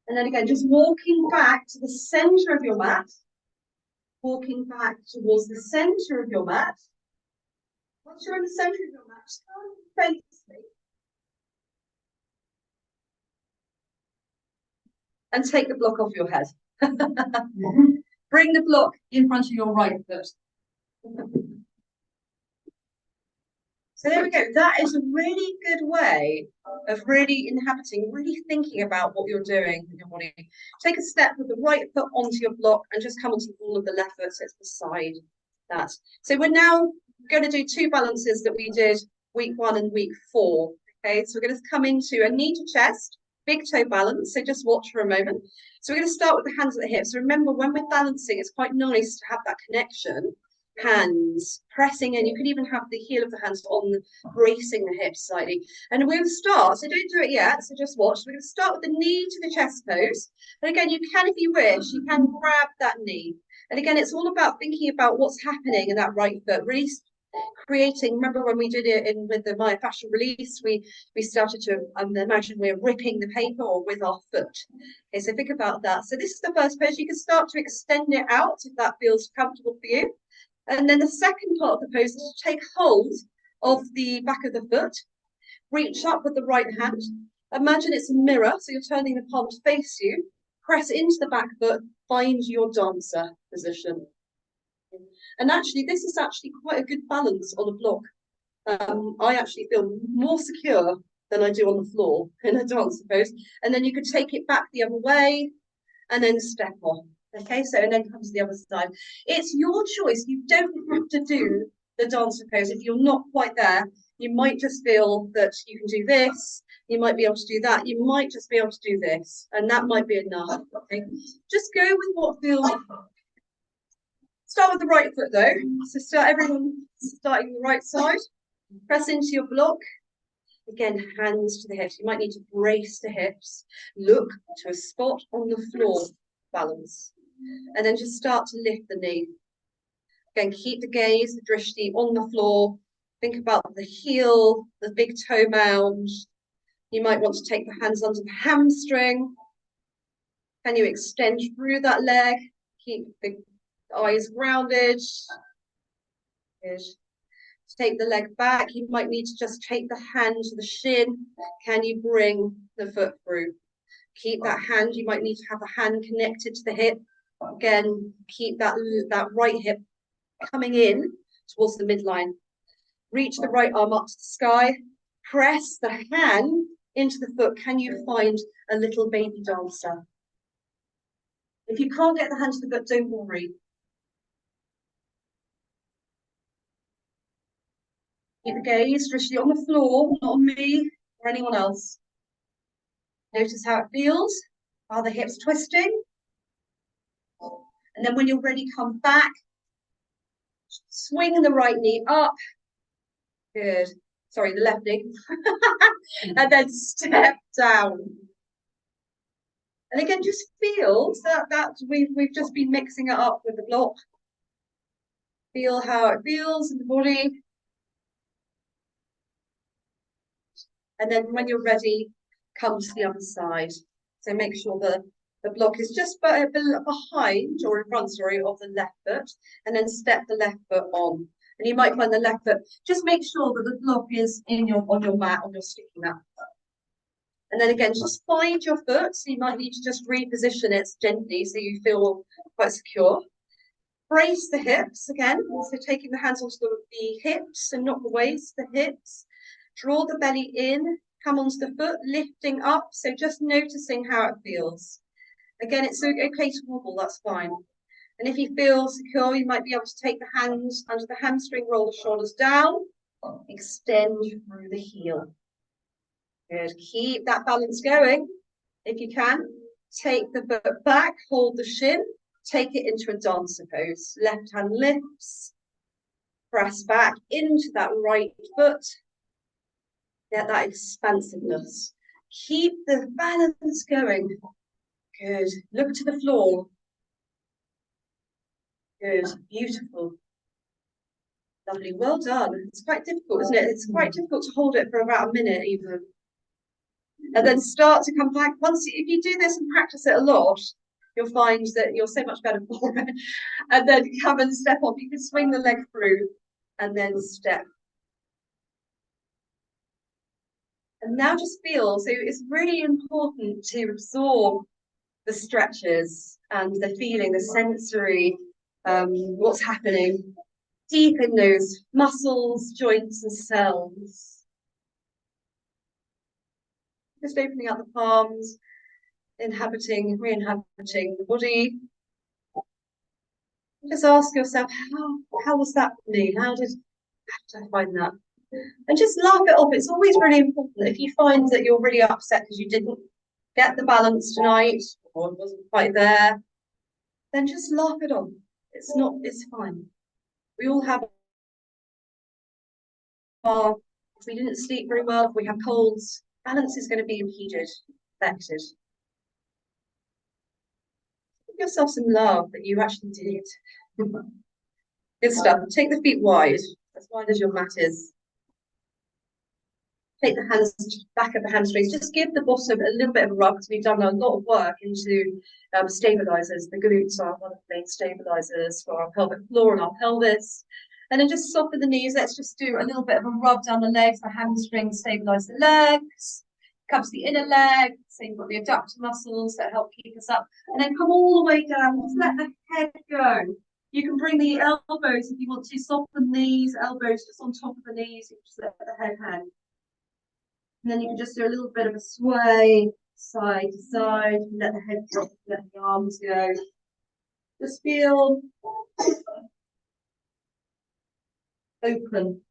B: And then again, just walking back to the center of your mat. Walking back towards the center of your mat. Once you're in the center of your mat, start to face me. And take the block off your head. Bring the block in front of your right foot. So there we go. That is a really good way of really inhabiting, really thinking about what you're doing with your body. Take a step with the right foot onto your block and just come onto the ball of the left foot, so it's beside that. So we're now going to do two balances that we did week 1 and week 4. Okay, so we're going to come into a knee to chest. big toe balance. So just watch for a moment. So we're going to start with the hands at the hips. So remember, when we're balancing, it's quite nice to have that connection. Hands pressing in. You could even have the heel of the hands on, bracing the hips slightly. And we'll start, so don't do it yet, so just watch. We're going to start with the knee to the chest pose. And again, you can, if you wish, you can grab that knee. And again, it's all about thinking about what's happening in that right foot, really creating. Remember when we did it in with the myofascial release, we started to imagine we're ripping the paper or with our foot. Okay, so think about that. So this is the first pose. You can start to extend it out if that feels comfortable for you. And then the second part of the pose is to take hold of the back of the foot, reach up with the right hand. Imagine it's a mirror, so you're turning the palm to face you. Press into the back foot, find your dancer position. And actually, this is actually quite a good balance on a block. I actually feel more secure than I do on the floor in a dancer pose. And then you could take it back the other way and then step on. Okay, so and then come to the other side. It's your choice. You don't have to do the dancer pose. If you're not quite there, you might just feel that you can do this. You might be able to do that. You might just be able to do this. And that might be enough. Okay, just go with what feels. Start with the right foot though. So start everyone starting the right side. Press into your block. Again, hands to the hips. You might need to brace the hips. Look to a spot on the floor. Balance. And then just start to lift the knee. Again, keep the gaze, the drishti on the floor. Think about the heel, the big toe mound. You might want to take the hands under the hamstring. Can you extend through that leg? Keep the eyes grounded. Good. Take the leg back. You might need to just take the hand to the shin. Can you bring the foot through? Keep that hand. You might need to have a hand connected to the hip. Again, keep that right hip coming in towards the midline. Reach the right arm up to the sky. Press the hand into the foot. Can you find a little baby dancer? If you can't get the hand to the foot, don't worry. Keep the gaze drishti on the floor, not on me or anyone else. Notice how it feels. Are the hips twisting? And then when you're ready, come back. Swing the right knee up. Good. Sorry, the left knee. And then step down. And again, just feel that we've just been mixing it up with the block. Feel how it feels in the body. And then when you're ready, come to the other side. So make sure the block is just behind or in front, sorry, of the left foot, and then step the left foot on. And you might find the left foot, just make sure that the block is on your mat, on your sticky mat. And then again, just find your foot. So you might need to just reposition it gently so you feel quite secure. Brace the hips again, so taking the hands onto the hips and not the waist, the hips. Draw the belly in, come onto the foot, lifting up. So just noticing how it feels. Again, it's okay to wobble, that's fine. And if you feel secure, you might be able to take the hands under the hamstring, roll the shoulders down, extend through the heel. Good. Keep that balance going if you can. Take the foot back, hold the shin, take it into a dancer pose. Left hand lifts, press back into that right foot. Get that expansiveness. Keep the balance going. Good. Look to the floor. Good. Beautiful. Lovely. Well done. It's quite difficult, isn't it? It's quite difficult to hold it for about a minute even. And then start to come back. If you do this and practice it a lot, you'll find that you're so much better for it. And then come and step off. You can swing the leg through and then step. And now just feel. So it's really important to absorb the stretches and the feeling, the sensory, what's happening deep in those muscles, joints and cells. Just opening up the palms, re-inhabiting the body. Just ask yourself, how was that for me? How did I find that? And just laugh it off. It's always really important. If you find that you're really upset because you didn't get the balance tonight, or it wasn't quite there, then just laugh it off. It's fine. We all have our, if we didn't sleep very well, if we have colds, balance is going to be impeded, affected. Give yourself some love that you actually did it. Good stuff. Take the feet wide as your mat is. Take the hands back of the hamstrings. Just give the bottom a little bit of a rub because we've done a lot of work into stabilizers. The glutes are one of the main stabilizers for our pelvic floor and our pelvis. And then just soften the knees. Let's just do a little bit of a rub down the legs. The hamstrings stabilize the legs. Covers the inner leg. So you've got the adductor muscles that help keep us up. And then come all the way down. Just let the head go. You can bring the elbows if you want to. Soften these elbows just on top of the knees. You just let the head hang. And then you can just do a little bit of a sway side to side, let the head drop, let the arms go. Just feel open.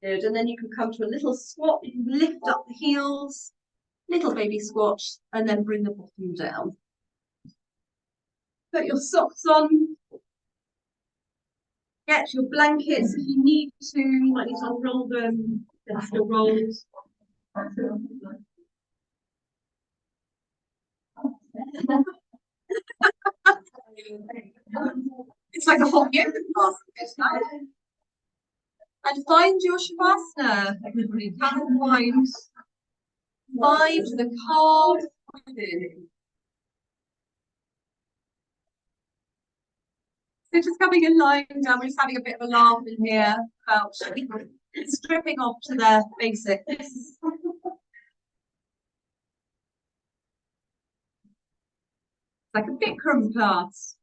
B: Good. And then you can come to a little squat. You can lift up the heels, little baby squat, and then bring the bottom down. Put your socks on. Get your blankets if you need to. You might need to unroll them. Lift your rolls. It's like a hot yoga class. It's nice. And find your shavasana. Find the calm within. So just coming in lying down, we're just having a bit of a laugh in here about stripping off to their basics. Like a Bikram class.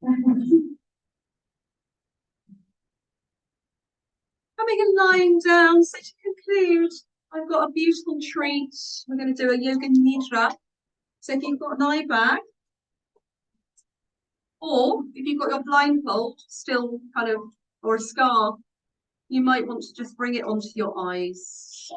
B: Coming and lying down. So to conclude, I've got a beautiful treat. We're going to do a yoga nidra. So if you've got an eye bag, or if you've got your blindfold still kind of, or a scarf, you might want to just bring it onto your eyes.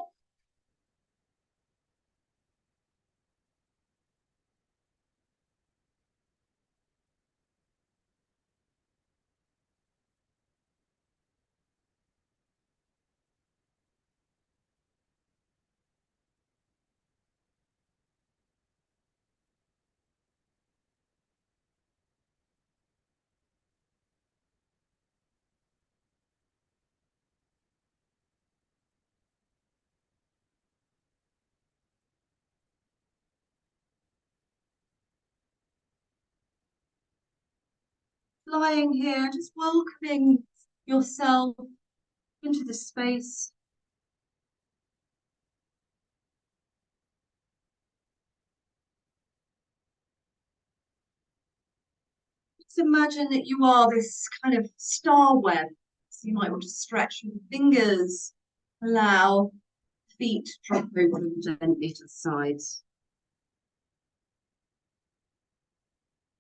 B: Lying here, just welcoming yourself into the space. Just imagine that you are this kind of star web. So you might want to stretch your fingers, allow feet drop over them gently to the sides.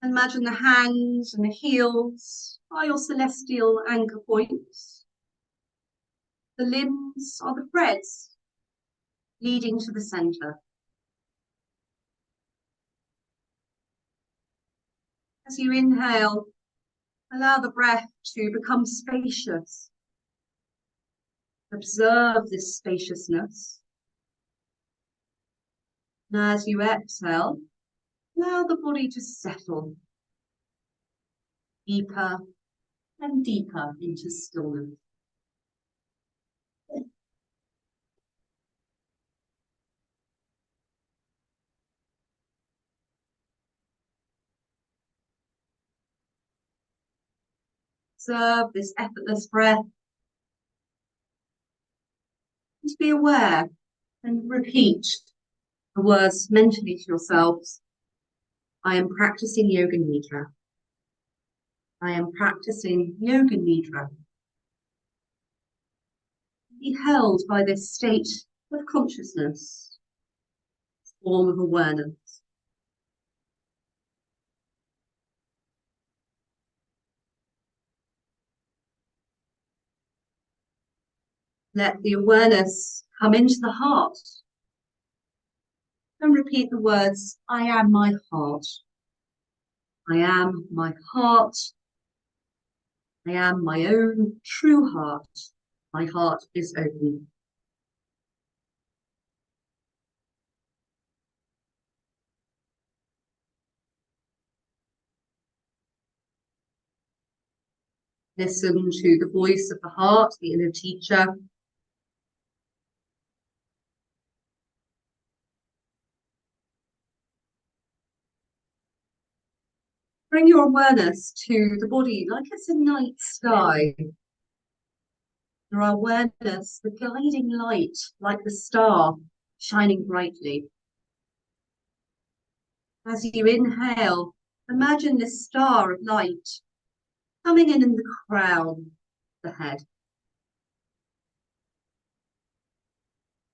B: Imagine the hands and the heels are your celestial anchor points. The limbs are the threads leading to the center. As you inhale, allow the breath to become spacious. Observe this spaciousness. And as you exhale, allow the body to settle deeper and deeper into stillness. Observe this effortless breath. And be aware and repeat the words mentally to yourselves. I am practicing Yoga Nidra. I am practicing Yoga Nidra. Be held by this state of consciousness, form of awareness. Let the awareness come into the heart
A: and repeat the words, I am my heart. I am my heart. I am my own true heart. My heart is open. Listen to the voice of the heart, the inner teacher. Bring your awareness to the body like it's a night sky. Your awareness, the guiding light, like the star, shining brightly. As you inhale, imagine this star of light coming in the crown, the head.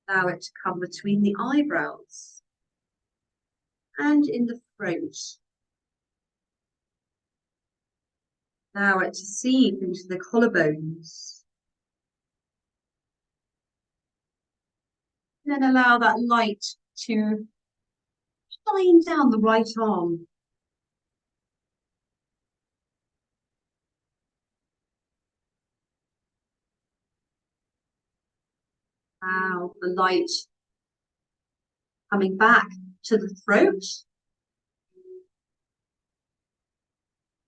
A: Allow it to come between the eyebrows and in the throat. Allow it to seep into the collarbones. Then allow that light to shine down the right arm. Allow the light coming back to the throat.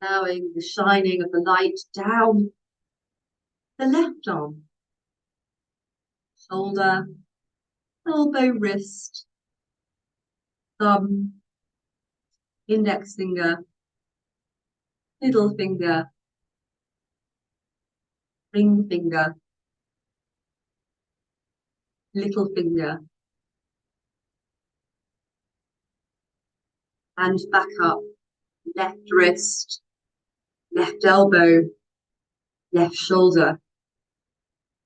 A: Allowing the shining of the light down the left arm, shoulder, elbow, wrist, thumb, index finger, middle finger, ring finger, little finger, and back up, left wrist, left elbow, left shoulder.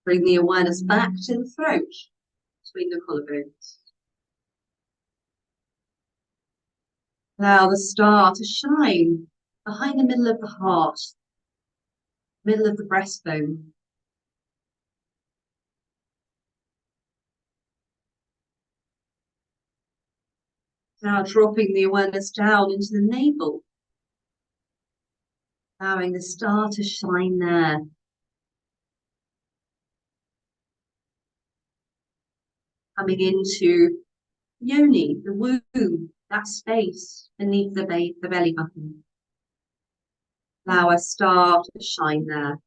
A: Bring the awareness back to the throat, between the collarbones. Allow the star to shine behind the middle of the heart, middle of the breastbone. Now dropping the awareness down into the navel, allowing the star to shine there. Coming into yoni, the womb, that space beneath the belly button. Allow a star to shine there.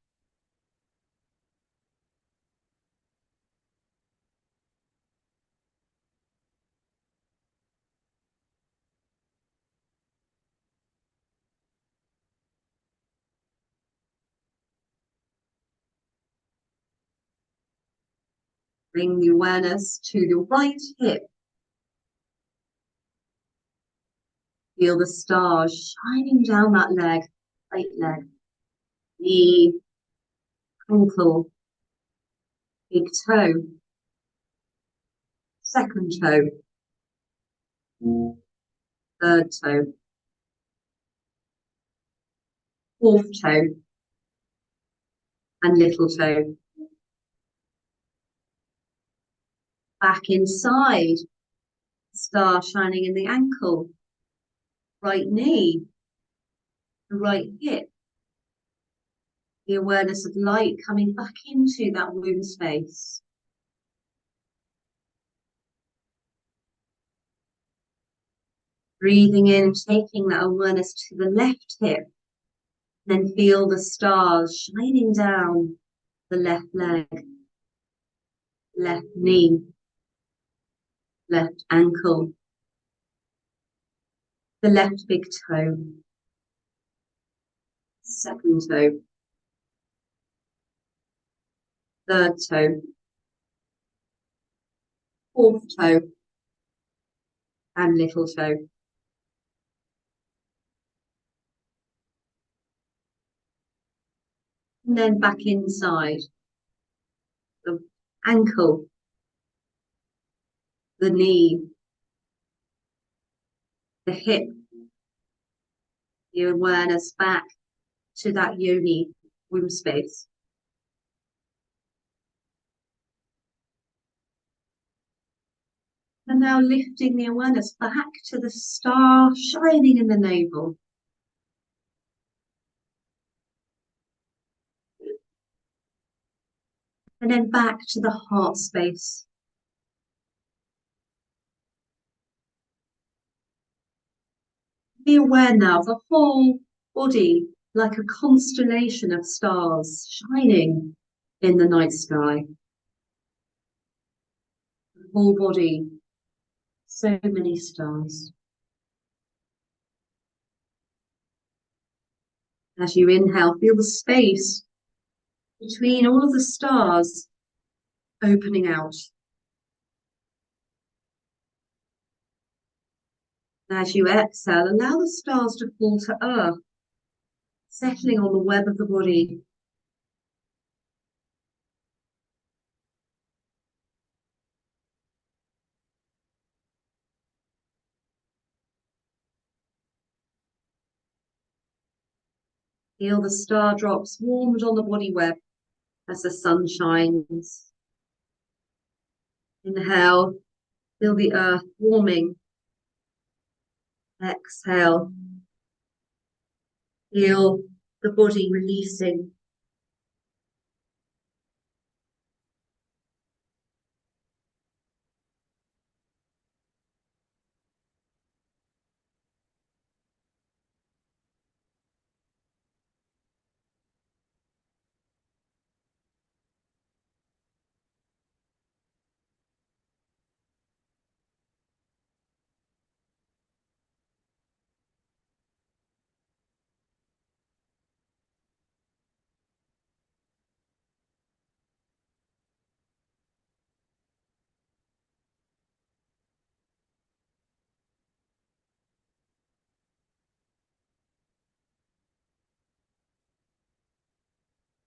A: Bring the awareness to the right hip. Feel the stars shining down that leg, right leg, knee, ankle, big toe, second toe, third toe, fourth toe, and little toe. Back inside, star shining in the ankle, right knee, the right hip. The awareness of light coming back into that womb space. Breathing in, taking that awareness to the left hip. Then feel the stars shining down the left leg, left knee, left ankle, the left big toe, second toe, third toe, fourth toe, and little toe. And then back inside, the ankle, the knee, the hip, the awareness back to that yoni womb space. And now lifting the awareness back to the star shining in the navel. And then back to the heart space. Be aware now of the whole body like a constellation of stars shining in the night sky. The whole body, so many stars. As you inhale, feel the space between all of the stars opening out. As you exhale, allow the stars to fall to earth, settling on the web of the body. Feel the star drops warmed on the body web as the sun shines. Inhale, feel the earth warming. Exhale, feel the body releasing.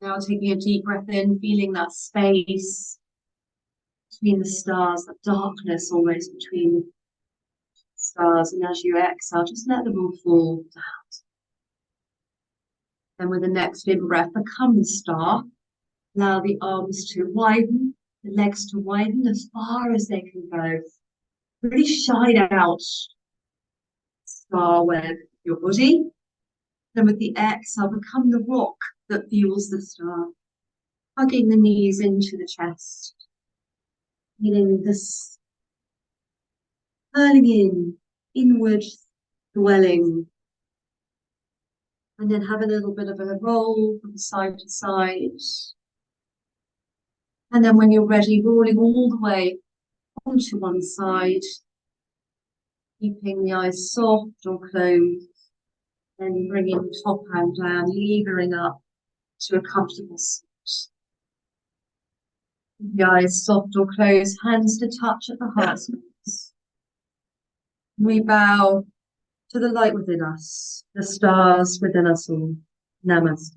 A: Now taking a deep breath in, feeling that space between the stars, that darkness almost between the stars. And as you exhale, just let them all fall down. Then with the next in breath, become the star. Allow the arms to widen, the legs to widen as far as they can go. Really shine out star web your body. Then with the exhale, become the rock that fuels the star. Hugging the knees into the chest. Feeling this curling in, inward dwelling. And then have a little bit of a roll from side to side. And then when you're ready, rolling all the way onto one side, keeping the eyes soft or closed, then bringing the top hand down, levering up to a comfortable seat. The eyes soft or closed, hands to touch at the heart space. We bow to the light within us, the stars within us all. Namaste.